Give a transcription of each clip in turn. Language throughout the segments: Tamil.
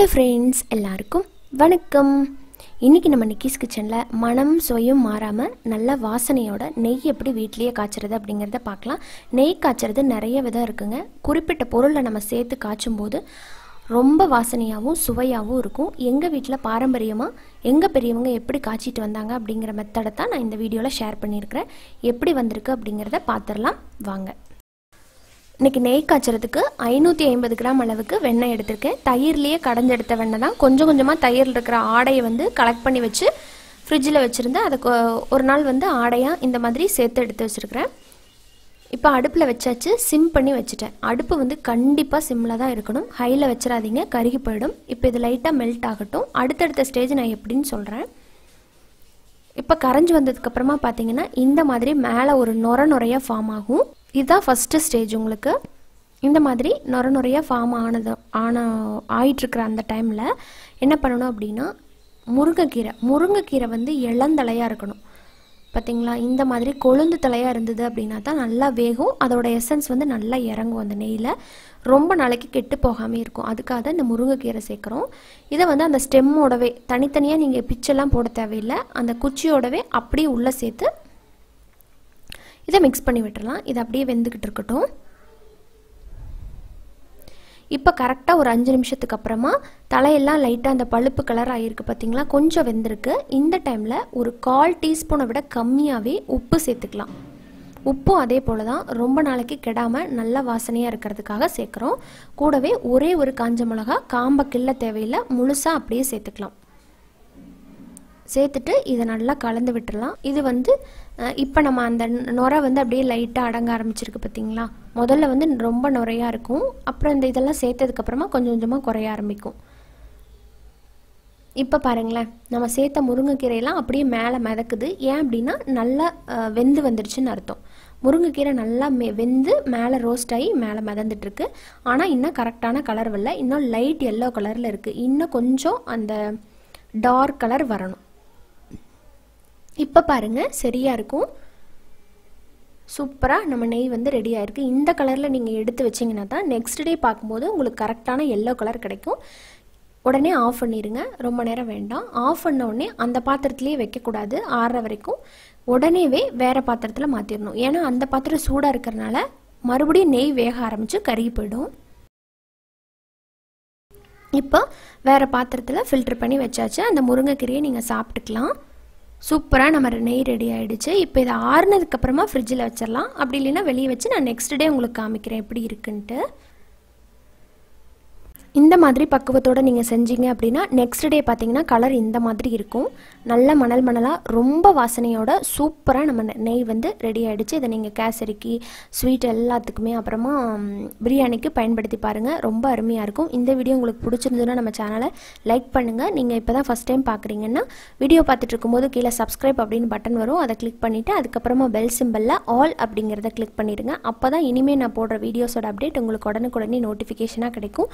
Hello friends, எல்லாருக்கும் வணக்கம். இன்னைக்கு நம்ம நிக்கிஸ் கிச்சன்ல மனம் சுவையும் மாறாம நல்ல வாசனையோட நெய் எப்படி வீட்லயே காய்ச்சறது அப்படிங்கறத பார்க்கலாம். நெய் காய்ச்சறது நிறைய விதம் இருக்குங்க. குறிப்பிட்ட பொருளை நம்ம சேர்த்து காய்ச்சும்போது ரொம்ப வாசனையாவும் சுவையாவும் இருக்கும். எங்க வீட்ல பாரம்பரியமா எங்க பெரியவங்க எப்படி காய்ச்சிட்டு வந்தாங்க அப்படிங்கற மெத்தடை தான் நான் இந்த வீடியோல ஷேர் பண்ணியிருக்கேன். எப்படி வந்திருக்கு அப்படிங்கறத பாத்துறலாம் வாங்க. இன்னைக்கு நெய் காய்ச்சறதுக்கு 550 கிராம் அளவுக்கு வெண்ணெய் எடுத்துர்க்கேன். தயிர்லயே கடைஞ்சு எடுத்த வெண்ணெய் தான். கொஞ்சம் கொஞ்சமா தயிர்ல இருக்கிற ஆடையை வந்து கலெக்ட் பண்ணி வச்சு ஃப்ரிட்ஜில் வச்சிருந்தேன். அதுக்கு ஒரு நாள் வந்து ஆடையா இந்த மாதிரி சேர்த்து எடுத்து வச்சிருக்கிறேன். இப்போ அடுப்பில் வச்சாச்சு. சிம் பண்ணி வச்சுட்டேன். அடுப்பு வந்து கண்டிப்பாக சிம்மில் தான் இருக்கணும். ஹையில் வச்சிடாதீங்க, கருகி போயிடும். இப்போ இது லைட்டாக மெல்ட் ஆகட்டும். அடுத்தடுத்த ஸ்டேஜ் நான் எப்படின்னு சொல்கிறேன். இப்போ கரைஞ்சி வந்ததுக்கப்புறமா பார்த்தீங்கன்னா இந்த மாதிரி மேலே ஒரு நுரையாக ஃபார்ம் ஆகும். இதுதான் ஃபஸ்ட்டு ஸ்டேஜ். உங்களுக்கு இந்த மாதிரி நுரையாக ஃபார்ம் ஆயிட்டுருக்கிற அந்த டைமில் என்ன பண்ணணும் அப்படின்னா முருங்கைக்கீரை வந்து இளந்தலையாக இருக்கணும். பார்த்தீங்களா, இந்த மாதிரி கொழுந்து தலையாக இருந்தது அப்படின்னா தான் நல்லா வேகும். அதோட எசன்ஸ் வந்து நல்லா இறங்கும் அந்த நெய்யில். ரொம்ப நாளைக்கு கெட்டு போகாமல் இருக்கும். அதுக்காக தான் இந்த முருங்கைக்கீரை சேர்க்குறோம். இதை வந்து அந்த ஸ்டெம்மோடவே தனித்தனியாக நீங்கள் பிச்செல்லாம் போட தேவையில்லை. அந்த குச்சியோடவே அப்படியே உள்ளே சேர்த்து இதை மிக்ஸ் பண்ணி விட்டுறலாம். இது அப்படியே வெந்துக்கிட்டு இருக்கட்டும். இப்போ கரெக்டாக ஒரு 5 நிமிஷத்துக்கு அப்புறமா தலையெல்லாம் லைட்டாக அந்த பழுப்பு கலர் ஆகிருக்கு. பார்த்தீங்களா, கொஞ்சம் வெந்திருக்கு. இந்த டைமில் ஒரு 1/4 டீஸ்பூனை விட கம்மியாகவே உப்பு சேர்த்துக்கலாம். உப்பும் அதே போல் தான் ரொம்ப நாளைக்கு கெடாமல் நல்லா வாசனையாக இருக்கிறதுக்காக சேர்க்குறோம். கூடவே ஒரே ஒரு காஞ்ச மிளகா, காம்பை கிள்ள தேவையில்லை, முழுசாக அப்படியே சேர்த்துக்கலாம். சேர்த்துட்டு இதை நல்லா கலந்து விட்டுடலாம். இது வந்து இப்போ நம்ம அந்த நுரை வந்து அப்படியே லைட்டாக அடங்க ஆரம்பிச்சிருக்கு. பார்த்தீங்களா, முதல்ல வந்து ரொம்ப நுரையாக இருக்கும். அப்புறம் இந்த இதெல்லாம் சேர்த்ததுக்கப்புறமா கொஞ்சம் கொஞ்சமாக குறைய ஆரம்பிக்கும். இப்போ பாருங்களேன், நம்ம சேர்த்த முருங்கைக்கீரையெல்லாம் அப்படியே மேலே மிதக்குது. ஏன் அப்படின்னா நல்லா வெந்து வந்துடுச்சுன்னு அர்த்தம். முருங்கைக்கீரை நல்லா வெந்து மேலே ரோஸ்ட் ஆகி மேலே மிதந்துட்டுருக்கு. ஆனால் இன்னும் கரெக்டான கலர் வரல. இன்னும் லைட் எல்லோ கலரில் இருக்குது. இன்னும் கொஞ்சம் அந்த டார்க் கலர் வரணும். இப்போ பாருங்கள், சரியாக இருக்கும். சூப்பராக நம்ம நெய் வந்து ரெடி ஆகிருக்கு. இந்த கலரில் நீங்கள் எடுத்து வச்சிங்கன்னா தான் நெக்ஸ்ட் டே பார்க்கும்போது உங்களுக்கு கரெக்டான எல்லோ கலர் கிடைக்கும். உடனே ஆஃப் பண்ணிடுங்க. ரொம்ப நேரம் வேண்டாம். ஆஃப் பண்ண உடனே அந்த பாத்திரத்துலேயே வைக்கக்கூடாது. ஆறுற வரைக்கும் உடனேவே வேறு பாத்திரத்தில் மாற்றிடணும். ஏன்னா அந்த பாத்திரம் சூடாக இருக்கிறனால மறுபடியும் நெய் வேக ஆரம்பித்து கருகி போயிடும். இப்போ வேறு பாத்திரத்தில் ஃபில்டர் பண்ணி வச்சாச்சு. அந்த முருங்கைக்கீரையை நீங்கள் சாப்பிட்டுக்கலாம். சூப்பராக நம்ம நெய் ரெடி ஆகிடுச்சு. இப்போ இதை ஆறுனதுக்கப்புறமா ஃப்ரிட்ஜில் வச்சிடலாம். அப்படி இல்லைன்னா வெளியே வச்சு நான் நெக்ஸ்ட் டே உங்களுக்கு காமிக்கிறேன் எப்படி இருக்குன்ட்டு. இந்த மாதிரி பக்குவத்தோடு நீங்கள் செஞ்சீங்க அப்படின்னா நெக்ஸ்ட் டே பார்த்தீங்கன்னா கலர் இந்த மாதிரி இருக்கும். நல்ல மணலாக ரொம்ப வாசனையோட சூப்பராக நம்ம நெய் வந்து ரெடி ஆகிடுச்சு. இதை நீங்கள் கேசரிக்கு, ஸ்வீட் எல்லாத்துக்குமே, அப்புறமா பிரியாணிக்கு பயன்படுத்தி பாருங்கள். ரொம்ப அருமையாக இருக்கும். இந்த வீடியோ உங்களுக்கு பிடிச்சிருந்ததுன்னா நம்ம சேனலை லைக் பண்ணுங்கள். நீங்கள் இப்போ தான் ஃபஸ்ட் டைம் பார்க்குறீங்கன்னா வீடியோ பார்த்துட்டு இருக்கும்போது கீழே சப்ஸ்கிரைப் அப்படின்னு பட்டன் வரும். அதை கிளிக் பண்ணிவிட்டு அதுக்கப்புறமா பெல் சிம்பிளில் ஆல் அப்படிங்கிறத கிளிக் பண்ணிடுங்க. அப்போ தான் இனிமேல் நான் போடுற வீடியோஸோட அப்டேட் உங்களுக்கு உடனுக்குடனே நோட்டிஃபிகேஷனாக கிடைக்கும்.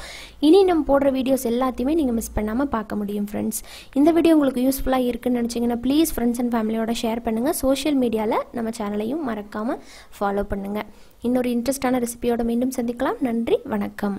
இனி நம்ம போடுற வீடியோஸ் எல்லாத்தையுமே நீங்கள் மிஸ் பண்ணாமல் பார்க்க முடியும் ஃப்ரெண்ட்ஸ். இந்த வீடியோ உங்களுக்கு யூஸ்ஃபுல்லாக இருக்குன்னு நினச்சிங்கன்னா ப்ளீஸ் ஃப்ரெண்ட்ஸ் அண்ட் ஃபேமிலியோட ஷேர் பண்ணுங்கள். சோஷியல் மீடியாவில் நம்ம சேனலையும் மறக்காமல் ஃபாலோ பண்ணுங்கள். இன்னொரு இன்ட்ரெஸ்டான ரெசிபியோட மீண்டும் சந்திக்கலாம். நன்றி, வணக்கம்.